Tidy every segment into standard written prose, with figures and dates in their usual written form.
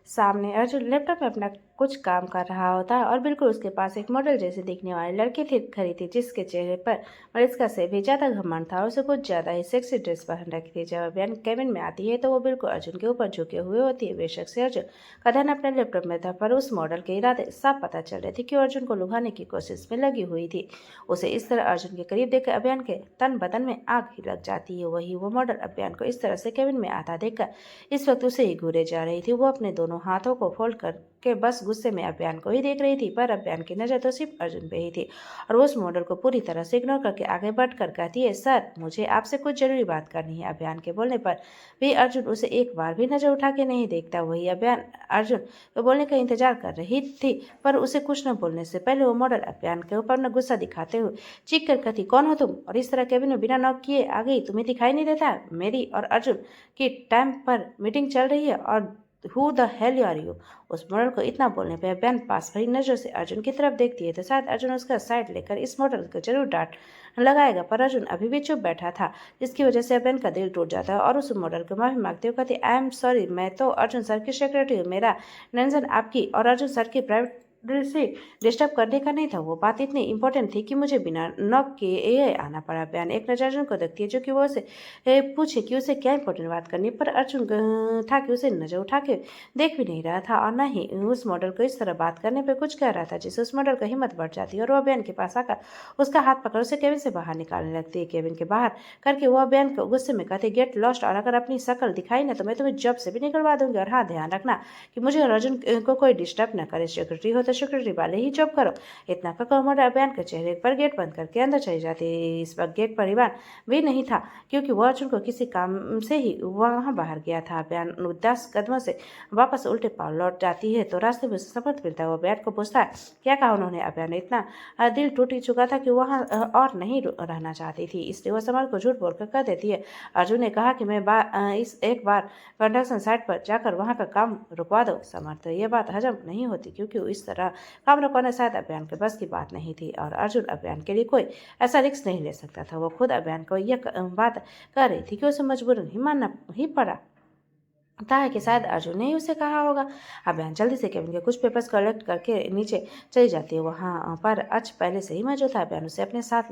सामने अर्जुन लैपटॉप में अपना कुछ काम कर रहा होता है और बिल्कुल उसके पास एक मॉडल जैसे दिखने वाली लड़की खड़ी थी जिसके चेहरे पर मरिस्का से भी ज़्यादा घमंड था और उसे कुछ ज़्यादा ही सेक्सी ड्रेस पहन रखी थी। जब अभियान केबिन में आती है तो वो बिल्कुल अर्जुन के ऊपर झुके हुए होती है। बेशक से अर्जुन का ध्यान अपने लैपटॉप में था, पर उस मॉडल के इरादे साफ पता चल रहे थे कि अर्जुन को लुभाने की कोशिश में लगी हुई थी। उसे इस तरह अर्जुन के करीब देखकर अभियान के तन बदन में आग ही लग जाती है। वही वो मॉडल अभियान को इस तरह से केबिन में आता देखकर इस वक्त उसे ही घूरे जा रही थी। वो अपने दोनों हाथों को फोल्ड करके बस गुस्से में अभियान को ही देख रही थी, पर अभियान की नजर तो सिर्फ अर्जुन पे ही थी और वो उस मॉडल को पूरी तरह से इग्नोर करके आगे बढ़कर कहती है, सर मुझे आपसे कुछ जरूरी बात करनी है। अभियान के बोलने पर भी अर्जुन उसे एक बार भी नजर उठा के नहीं देखता। वही अभियान अर्जुन को बोलने का इंतजार कर रही थी, पर उसे कुछ न बोलने से पहले वो मॉडल अभियान के ऊपर न गुस्सा दिखाते हुए चीख कर कहती, कौन हो तुम और इस तरह केबिन में बिना नॉक किए आ गई? तुम्हें दिखाई नहीं देता मेरी और अर्जुन की टाइम पर मीटिंग चल रही है और who the hell are you? उस मॉडल को इतना बोलने पर बहन पास भरी नजर से अर्जुन की तरफ देखती है तो शायद अर्जुन उसका साइड लेकर इस मॉडल को जरूर डांट लगाएगा, पर अर्जुन अभी भी चुप बैठा था, जिसकी वजह से बहन का दिल टूट जाता है और उस मॉडल को माफी मांगते हुए कहती, आई एम सॉरी, मैं तो अर्जुन सर की सेक्रेटरी हूँ। मेरा टेंशन आपकी और अर्जुन सर की प्राइवेट से डिस्टर्ब करने का नहीं था। वो बात इतनी इंपॉर्टेंट थी कि मुझे बिना नॉक किए आना पड़ा। बयान एक नजर अर्जुन को देखती है जो कि वो उसे पूछे कि उसे क्या इंपॉर्टेंट बात करनी, पर अर्जुन था कि उसे नजर उठा के देख भी नहीं रहा था और न ही उस मॉडल को इस तरह बात करने पे कुछ कह रहा था, जिससे उस मॉडल का हिम्मत बढ़ जाती है और वह बयान के पास आकर उसका हाथ पकड़ उसे केबिन से बाहर निकालने लगती है। केबिन के बाहर करके वह बयान को गुस्से में कहती, गेट लॉस्ट, और अगर अपनी शक्ल दिखाई ना तो मैं तुम्हें जॉब से भी निकलवा दूंगी। और हाँ, ध्यान रखना कि मुझे और अर्जुन को कोई डिस्टर्ब न करे। सेक्रेटरी हो तो सेक्रेटरी वाले ही जॉब करो। इतना कहकर मॉडल अभियान के चेहरे पर गेट बंद करके अंदर चली जाती है। इस वक्त गेट पर ईवान भी नहीं था, क्योंकि वह अर्जुन को किसी काम से ही वहां बाहर गया था। अभियान उदास कदमों से वापस उल्टे पांव लौट जाती है तो रास्ते में समर्थ मिलता है। वो अभियान को पूछता है, क्या कहा उन्होंने? अभियान इतना दिल टूट ही चुका था कि वहां और नहीं रहना चाहती थी, इसलिए वह समर्थ को झूठ बोलकर कह देती है, अर्जुन ने कहा कि मैं इस एक बार कंस्ट्रक्शन साइट पर जाकर वहां का काम रुकवा दो। समर्थ ये बात हजम नहीं होती, क्योंकि इस तरह काम रुकवाना शायद अभियान के बस की बात नहीं थी और अर्जुन अभियान के लिए कोई ऐसा रिस्क नहीं ले सकता था। वो खुद अभियान को यह बात कर रही थी कि उसे मजबूरन ही मानना ही पड़ा था कि शायद अर्जुन ने ही उसे कहा होगा। अभियान जल्दी से केबिन के कुछ पेपर्स कलेक्ट करके नीचे चली जाती है। वहाँ पर अच पहले से ही मौजूद था। अभियान उसे अपने साथ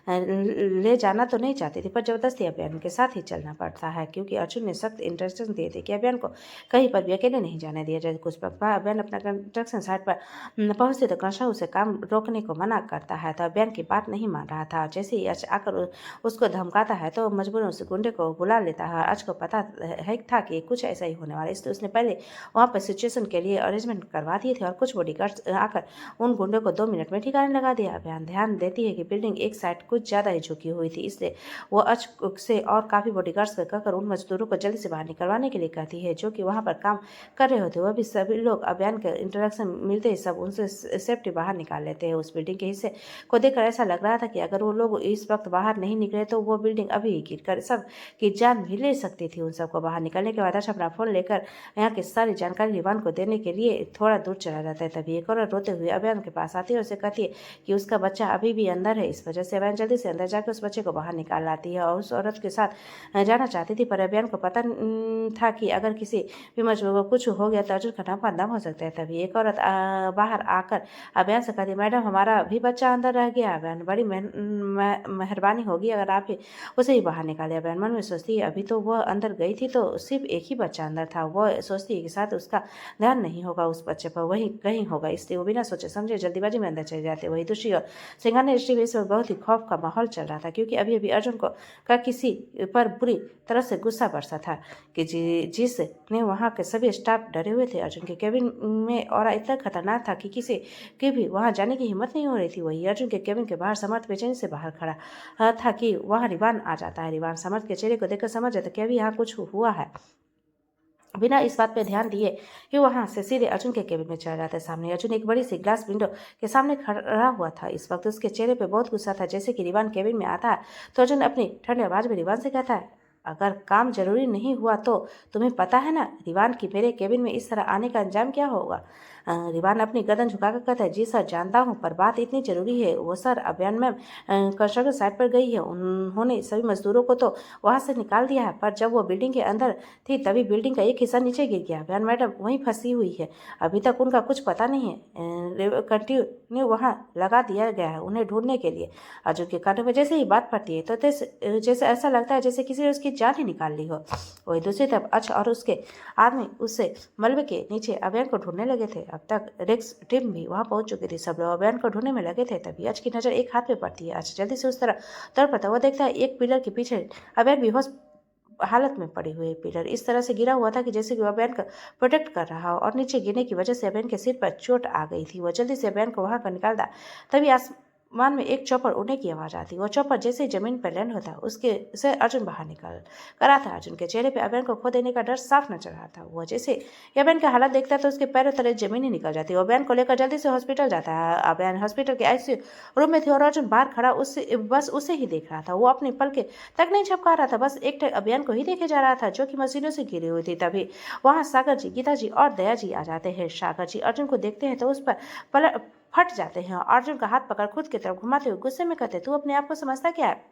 ले जाना तो नहीं चाहती थी, पर जबरदस्ती अभियान के साथ ही चलना पड़ता है, क्योंकि अर्जुन ने सख्त इंस्ट्रक्शन दिए थे कि अभियान को कहीं पर भी अकेले नहीं जाने दिया जाए। कुछ वक्त बाद अभियान अपना कंस्ट्रक्शन साइट पर पहुंचते तो कृष्णा उसे काम रोकने को मना करता है, तो अभियान की बात नहीं मान रहा था। जैसे ही अच आकर उसको धमकाता है तो मजबूरन उस गुंडे को बुला लेता है। अच को पता है था कि कुछ ऐसा ही होने वाला, इसलिए उसने पहले वहां पर सिचुएशन के लिए अरेंजमेंट करवा दिए थे और कुछ बॉडीगार्ड्स आकर उन गुंडों को 2 मिनट में ठिकाने लगा दिया। अभियान ध्यान देती है कि बिल्डिंग एक साइड कुछ ज्यादा ही झुकी हुई थी, इसलिए वो अच से और काफी बॉडीगार्ड्स को कहकर उन मजदूरों को जल्दी से बाहर निकलवाने के लिए कहती है जो कि वहां पर काम कर रहे होते। वह भी सभी लोग अभियान के इंट्रोडक्शन मिलते ही सब उनसे सेफ्टी बाहर निकाल लेते हैं। उस बिल्डिंग के हिस्से को देखकर ऐसा लग रहा था कि अगर वो लोग इस वक्त बाहर नहीं निकले तो वो बिल्डिंग अभी ही गिर कर सब की जान भी ले सकती थी। उन सबको बाहर निकलने के बाद अर्श अपना फोन लेकर यहाँ की सारी जानकारी रिवान को देने के लिए थोड़ा दूर चला जाता है। तभी एक औरत रोते हुए अभियान के पास आती है और उसे कहती है कि उसका बच्चा अभी भी अंदर है। इस वजह से अभियान जल्दी से अंदर जाकर उस बच्चे को बाहर निकाल लाती है और उस औरत के साथ जाना चाहती थी, पर अभियान को पता था कि अगर किसी भी मजबूर को कुछ हो गया तो अर्जुन का नाम बदनाम हो सकता है। तभी एक औरत बाहर आकर अभियान से कहती, मैडम हमारा भी बच्चा अंदर रह गया। अभियान, बड़ी मेहरबानी होगी अगर आप उसे ही बाहर निकाले। अभियान मन में सोचती है अभी तो वह अंदर गई थी तो सिर्फ एक ही बच्चा अंदर था। वह सोचती है कि साथ उसका ध्यान नहीं होगा उस बच्चे पर, वही कहीं होगा, इसलिए वो बिना सोचे समझे जल्दीबाजी में अंदर चले जाते। वही दूसरी और सिंघाने स्ट्रीट में इस वक्त बहुत ही खौफ का माहौल चल रहा था, क्योंकि अभी अभी अर्जुन को का किसी पर बुरी तरह से गुस्सा बरसा था कि जिसने वहाँ के सभी स्टाफ डरे हुए थे। अर्जुन के केबिन में और इतना खतरनाक था कि किसी के भी वहाँ जाने की हिम्मत नहीं हो रही थी। वही अर्जुन के केबिन के बाहर समर्थ बेचैनी से बाहर खड़ा था कि वहाँ रिवान आ जाता है। रिवान समर्थ के चेहरे को देखकर समझ जाता कि अभी यहाँ कुछ हुआ है। बिना इस बात पे ध्यान दिए कि वहां से सीधे अर्जुन के केबिन में चला जाता है। सामने अर्जुन एक बड़ी सी ग्लास विंडो के सामने खड़ा हुआ था। इस वक्त उसके चेहरे पे बहुत गुस्सा था। जैसे कि रिवान केबिन में आता है तो अर्जुन अपनी ठंडी आवाज में रिवान से कहता है, अगर काम जरूरी नहीं हुआ तो तुम्हें पता है ना रिवान की मेरे केबिन में इस तरह आने का अंजाम क्या होगा। रिवान अपनी गर्दन झुकाकर कहता है, जी सर जानता हूँ, पर बात इतनी जरूरी है। वो सर अभियान मैम कंस्ट्रक्शन साइट पर गई है, उन्होंने सभी मजदूरों को तो वहाँ से निकाल दिया है, पर जब वो बिल्डिंग के अंदर थी तभी बिल्डिंग का एक हिस्सा नीचे गिर गया। अभियान मैडम वहीं फंसी हुई है, अभी तक उनका कुछ पता नहीं है। कंटिन्यू वहाँ लगा दिया गया है उन्हें ढूंढने के लिए। अर्जुन के कानों में जैसे ही बात पड़ती है तो जैसे ऐसा लगता है जैसे किसी ने उसकी जान ही निकाल ली हो। वही दूसरी तरफ अच और उसके आदमी उससे मलबे के नीचे अभियान को ढूंढने लगे थे। अब तक रेक्स टीम भी वहां पहुंच चुकी थी। सब लोग अभियान को ढूंढने में लगे थे। तभी अच की नजर एक हाथ में पड़ती है। अच जल्दी से उस तरह तौर पड़ता वो देखता है एक पिलर के पीछे अभियान बेहोश हालत में पड़ी हुई। पिलर इस तरह से गिरा हुआ था कि जैसे कि वो अभियान को प्रोटेक्ट कर रहा हो, और नीचे गिरने की वजह से अभियान के सिर पर चोट आ गई थी। वो जल्दी से अभियान को वहां कर निकालता। तभी आसमान में एक चौपर उड़ने की आवाज आती। वो चौपर जैसे ही जमीन पर लैंड होता उसके से अर्जुन बाहर निकल करा था। अर्जुन के चेहरे पर अभियान को खो देने का डर साफ नजर रहा था। वो जैसे ही अभियान की हालत देखता तो उसके पैरों तले जमीन ही निकल जाती। वो अभियान को लेकर जल्दी से हॉस्पिटल जाता है। अभियान हॉस्पिटल के आईसीयू रूम में थे और अर्जुन बाहर खड़ा बस उसे ही देख रहा था। वो अपनी पलके तक नहीं झपका रहा था, बस एक अभियान को ही देखे जा रहा था जो कि मशीनों से घिरी हुई थी। तभी वहां सागर जी, गीता जी और दया जी आ जाते हैं। सागर जी अर्जुन को देखते हैं तो उस पर फट जाते हैं। अर्जुन का हाथ पकड़ खुद की तरफ घुमाते हुए गुस्से में कहते, तू अपने आप को समझता क्या है?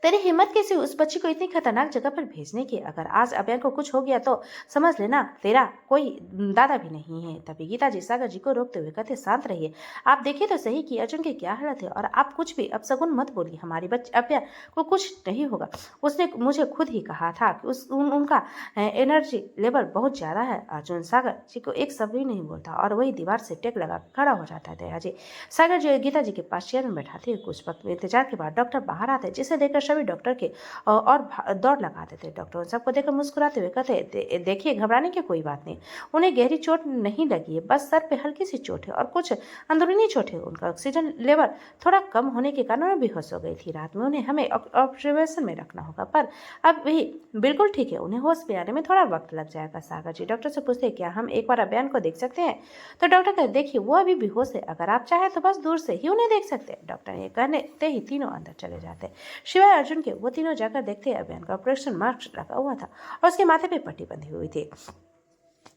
तेरी हिम्मत कैसी उस बच्ची को इतनी खतरनाक जगह पर भेजने की? अगर आज अभियान को कुछ हो गया तो समझ लेना तेरा कोई दादा भी नहीं है। तभी गीता जी सागर जी को रोकते हुए कहते, शांत रहिए, आप देखिए तो सही कि अर्जुन की क्या हालत है, और आप कुछ भी अपशगुन मत बोलिए। हमारी अभियान को कुछ नहीं होगा। उसने मुझे खुद ही कहा था कि उनका एनर्जी लेवल बहुत ज्यादा है। अर्जुन सागर जी को एक शब्द भी नहीं बोलता और वही दीवार से टेक लगा खड़ा हो जाता है। दया जी सागर जी गीता जी के पास चेयर में बैठाते हैं। कुछ वक्त इंतजार के बाद डॉक्टर बाहर आते हैं, जिसे देखकर सभी डॉक्टर के और दौड़ लगाते थे। डॉक्टर सबको देखकर मुस्कुराते हुए कहते, देखिए घबराने की कोई बात नहीं, उन्हें गहरी चोट नहीं लगी है, बस सर पे हल्की सी चोट है और कुछ अंदरूनी चोट है। उनका ऑक्सीजन लेवल थोड़ा कम होने के कारण बेहोश हो गई थी। रात में उन्हें हमें ऑब्जर्वेशन में रखना होगा, पर अब भी बिल्कुल ठीक है, उन्हें होश में आने में थोड़ा वक्त लग जाएगा। सागर जी डॉक्टर से पूछते, क्या हम एक बार अभियान को देख सकते हैं? तो डॉक्टर कहते, देखिए वो अभी बेहोश है, अगर आप चाहे तो बस दूर से ही उन्हें देख सकते हैं। डॉक्टर ये कहते ही तीनों अंदर चले जाते। शिवाय अर्जुन के वो तीनों जाकर देखते अभियान का ऑपरेशन मार्क लगा हुआ था और उसके माथे पे पट्टी बंधी हुई थी।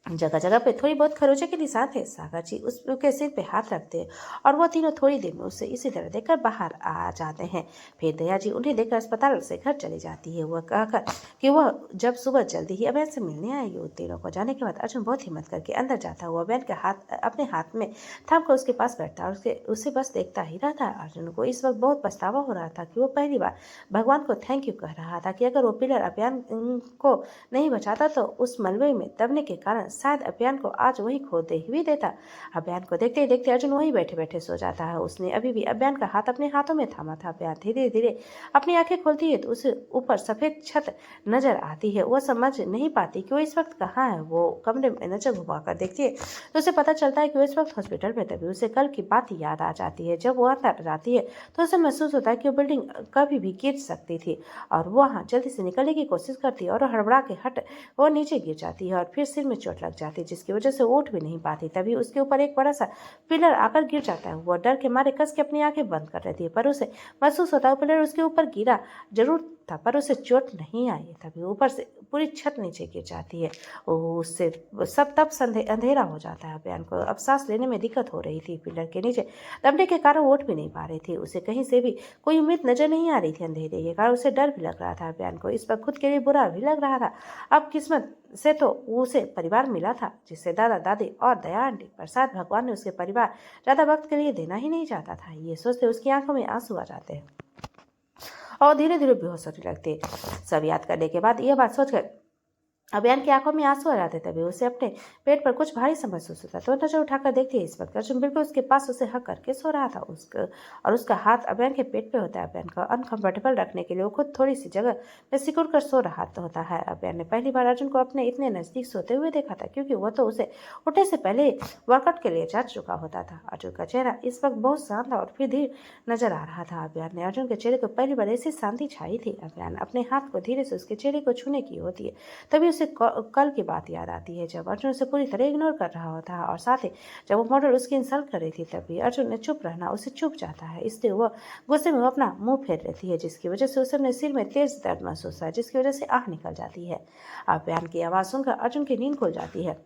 जगह जगह पे थोड़ी बहुत खरोचे के निशान थे। सागर जी उसके सिर पे हाथ रखते हैं और वो तीनों थोड़ी देर में उससे इसी तरह देखकर बाहर आ जाते हैं। फिर दया जी उन्हें देखकर अस्पताल से घर चली जाती है, वह कहकर कि वह जब सुबह जल्दी ही अभयन से मिलने आएगी। उन तीनों को जाने के बाद अर्जुन बहुत हिम्मत करके अंदर जाता हुआ अभयन के अपने हाथ में थाम कर उसके पास बैठता और उसे बस देखता ही रहता। अर्जुन को इस वक्त बहुत पछतावा हो रहा था कि वो पहली बार भगवान को थैंक यू कह रहा था कि अगर वो पिलर अभियान को नहीं बचाता तो उस मलबे में दबने के कारण शायद अभियान को आज वही खो दे ही देता। अभियान को देखते ही देखते अर्जुन वहीं बैठे बैठे सो जाता है। उसने अभी भी अभियान का हाथ अपने हाथों में थामा था। अभियान धीरे धीरे अपनी आंखें खोलती है तो उसे ऊपर सफेद छत नजर आती है। वो समझ नहीं पाती कि वो इस वक्त कहाँ है। वो कमरे में नजर घुमाकर देखती है तो उसे पता चलता है कि वो इस वक्त हॉस्पिटल में। तभी उसे कल की बात याद आ जाती है। जब वो अंदर जाती है तो उसे महसूस होता है कि वो बिल्डिंग कभी भी गिर सकती थी और वो वहाँ जल्दी से निकलने की कोशिश करती है और हड़बड़ा के वो नीचे गिर जाती है और फिर सिर में चोट लग जाती है, जिसकी वजह से वो उठ भी नहीं पाती। तभी उसके ऊपर एक बड़ा सा पिलर आकर गिर जाता है। वो डर के मारे कस के अपनी आंखें बंद कर लेती है, पर उसे महसूस होता है पिलर उसके ऊपर गिरा जरूर था पर उसे चोट नहीं आई। तभी ऊपर से पूरी छत नीचे गिर जाती है। उससे सब तब अंधेरा हो जाता है। अभियान को अब सांस लेने में दिक्कत हो रही थी। पिलर के नीचे दबने के कारण वो उठ भी नहीं पा रही थी। उसे कहीं से भी कोई उम्मीद नजर नहीं आ रही थी। अंधेरे के कारण उसे डर भी लग रहा था। अभियान को इस पर खुद के लिए बुरा भी लग रहा था। अब किस्मत से तो उसे परिवार मिला था जिससे दादा दादी और दया आंटी, पर शायद भगवान ने उसके परिवार ज्यादा वक्त के लिए देना ही नहीं चाहता था। ये सोचते उसकी आंखों में आंसू आ जाते हैं और धीरे धीरे बेहोश होने लगते। सब याद करने के बाद यह बात सोचकर अभियान की आंखों में आंसू आ जाते। तभी उसे अपने पेट पर कुछ भारी सा महसूस होता तो नजर उठाकर देखती है इस वक्त अर्जुन बिल्कुल उसके पास उसे हक करके सो रहा था। उसका हाथ अभियान के पेट पे होता है। अभियान को अनकंफर्टेबल रखने के लिए वो खुद थोड़ी सी जगह में सिकुड़ कर सो रहा होता है। अभियान ने पहली बार अर्जुन को अपने इतने नजदीक सोते हुए देखा था, क्योंकि वो तो उसे उठने से पहले वर्कआउट के लिए जा चुका होता था। अर्जुन का चेहरा इस वक्त बहुत शांत और फिर धीरे नजर आ रहा था। अभियान ने अर्जुन के चेहरे को पहली बार ऐसी शांति छाई थी। अभियान अपने हाथ को धीरे से उसके चेहरे को छूने की होती है। तभी उसे कल की बात याद आती है जब अर्जुन उसे पूरी तरह इग्नोर कर रहा होता है, और साथ ही जब वो मॉडल उसकी इंसल्ट कर रही थी तब भी अर्जुन ने चुप रहना उसे चुप जाता है। इसलिए वह गुस्से में अपना मुंह फेर लेती है, जिसकी वजह से उसे अपने सिर में तेज दर्द महसूस है, जिसकी वजह से आह निकल जाती है। अभियान की आवाज़ सुनकर अर्जुन की नींद खुल जाती है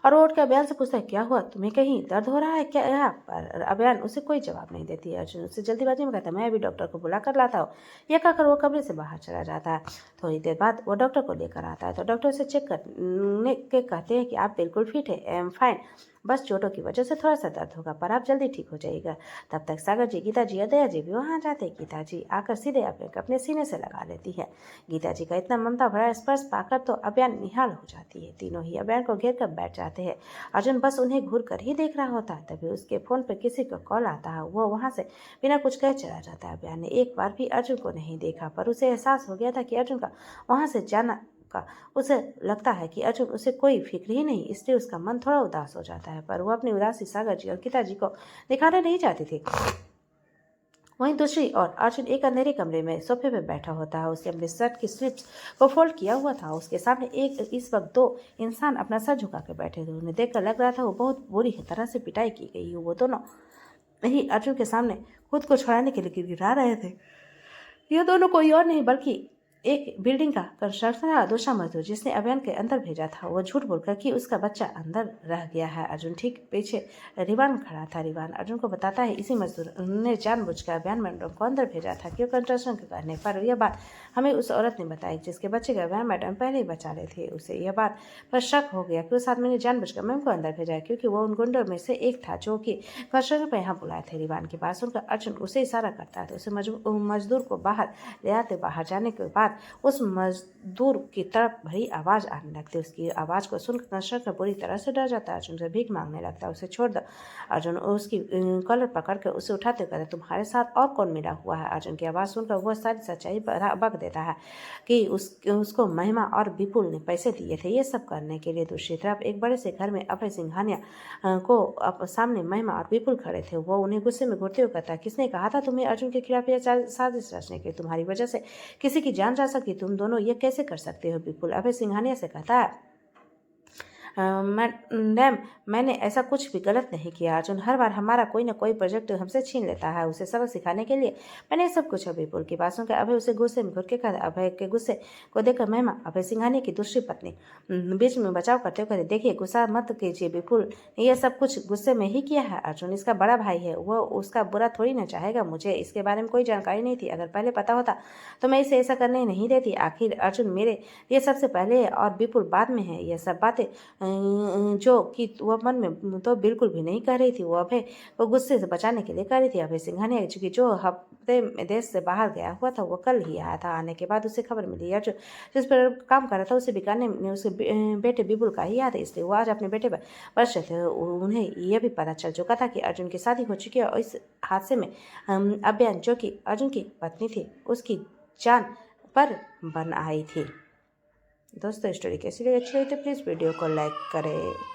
और वो उठकर अभियान से पूछता है, क्या हुआ, तुम्हें कहीं दर्द हो रहा है क्या? पर अभियान उसे कोई जवाब नहीं देती है। अर्जुन उससे जल्दीबाजी में कहता है, मैं अभी डॉक्टर को बुला कर लाता हूँ। यह कहकर वो कमरे से बाहर चला जाता है। थोड़ी देर बाद वो डॉक्टर को लेकर आता है तो डॉक्टर उसे चेक करने के कहते हैं कि आप बिल्कुल फिट है, आई एम फाइन, बस चोटों की वजह से थोड़ा सा दर्द होगा, पर आप जल्दी ठीक हो जाइएगा। तब तक सागर जी, गीता जी और दया जी भी वहाँ जाते हैं। गीता जी आकर सीधे अपने सीने से लगा लेती है। गीता जी का इतना ममता भरा स्पर्श पाकर तो अभियान निहाल हो जाती है। तीनों ही अभियान को घेर कर बैठ जाते हैं। अर्जुन बस उन्हें घूर कर ही देख रहा होता है। तभी उसके फोन पर किसी का कॉल आता है। वो वहाँ से बिना कुछ कहे चला जाता है। अभियान ने एक बार भी अर्जुन को नहीं देखा, पर उसे एहसास हो गया था कि अर्जुन का वहाँ से जाना का उसे लगता है कि अर्जुन उसे कोई फिक्र ही नहीं, इसलिए उसका मन थोड़ा उदास हो जाता है। पर वो अपनी उदासी सागर जी और गीता जी को दिखाना नहीं चाहती थी। वहीं दूसरी ओर अर्जुन एक अंधेरे कमरे में सोफे पर बैठा होता है। उसने अपने शर्ट की स्लिप्स को फोल्ड किया हुआ था। उसके सामने इस वक्त दो इंसान अपना सर झुका कर बैठे थे। उन्हें देखकर लग रहा था वो बहुत बुरी तरह से पिटाई की गई है। वो दोनों ही अर्जुन के सामने खुद को छुड़ाने के लिए गिड़गिड़ा रहे थे। यह दोनों कोई और नहीं बल्कि एक बिल्डिंग का कंस्ट्रक्शन था। दूसरा मजदूर जिसने अभियान के अंदर भेजा था, वो झूठ बोलकर कि उसका बच्चा अंदर रह गया है। अर्जुन ठीक पीछे रिवान खड़ा था। रिवान अर्जुन को बताता है, इसी मजदूर ने जानबूझकर अभियान मैडम को अंदर भेजा था क्यों कंस्ट्रक्शन के करने पर। यह बात हमें उस औरत ने बताई जिसके बच्चे का अभियान मैडम पहले ही बचा रहे थे। उसे यह बात पर शक हो गया कि उस आदमी ने जानबूझकर मैम को अंदर भेजा है, क्योंकि वो उन गुंडों में से एक था जो कि कंस्ट्रक्शन पर यहाँ बुलाए थे। रिवान की बात सुनकर अर्जुन उसे इशारा करता है तो उसे मजदूर को बाहर ले आते। बाहर जाने के बाद उस मजदूर की तरफ भरी आवाज़ आने लगती है। उसकी आवाज़ को सुनकर कंस्ट्रक्टर पूरी तरह से डर जाता है। अर्जुन से भीख मांगने लगता है, उसे छोड़ दो। अर्जुन उसकी कॉलर पकड़कर उसे उठाते कहते, तुम्हारे साथ और कौन मिला हुआ है? अर्जुन की आवाज़ सुनकर वह सारी सच्चाई बक देता है कि उसको महिमा और विपुल ने पैसे दिए थे ये सब करने के लिए। दूसरी तरफ एक बड़े से घर में अभय सिंघानिया को सामने महिमा और विपुल खड़े थे। वो उन्हें गुस्से में घूरते हुए कहता, किसने कहा था तुम्हें अर्जुन के खिलाफ यह साजिश रचने के? तुम्हारी वजह से किसी की जान जा सकती, तुम दोनों ये कैसे कर सकते हो? विपुल अभय सिंघानिया से कहता है, मैडम मैंने ऐसा कुछ भी गलत नहीं किया। अर्जुन हर बार हमारा कोई ना कोई प्रोजेक्ट हमसे छीन लेता है। उसे सबक सिखाने के लिए मैंने सब कुछ। विपुल की बात सुनकर अभय उसे गुस्से में घुर के कहता। अभय के गुस्से को देखकर महिमा अभय सिंघानिया की दूसरी पत्नी बीच में बचाव करते हुए कहते, देखिए गुस्सा मत कीजिए, विपुल ने यह सब कुछ गुस्से में ही किया है। अर्जुन इसका बड़ा भाई है, वह उसका बुरा थोड़ी ना चाहेगा। मुझे इसके बारे में कोई जानकारी नहीं थी, अगर पहले पता होता तो मैं इसे ऐसा करने नहीं देती। आखिर अर्जुन मेरे ये सबसे पहले है और विपुल बाद में है। यह सब बातें जो कि वह मन में तो बिल्कुल भी नहीं कह रही थी, वो अभय को गुस्से से बचाने के लिए कह रही थी। अभय सिंघानिया चूंकि जो हफ्ते में देश से बाहर गया हुआ था वो कल ही आया था। आने के बाद उसे खबर मिली अर्जुन जिस पर काम कर रहा था उसे बीकानेर में उसके बेटे विपुल का ही याद है, इसलिए वो आज अपने बेटे पर बरस रहे थे। उन्हें यह भी पता चल चुका था कि अर्जुन की शादी हो चुकी है और इस हादसे में अभियान जो कि अर्जुन की पत्नी थी उसकी जान पर बन आई थी। दोस्तों स्टोरी कैसी लगी, अच्छी लगी तो प्लीज़ वीडियो को लाइक करें।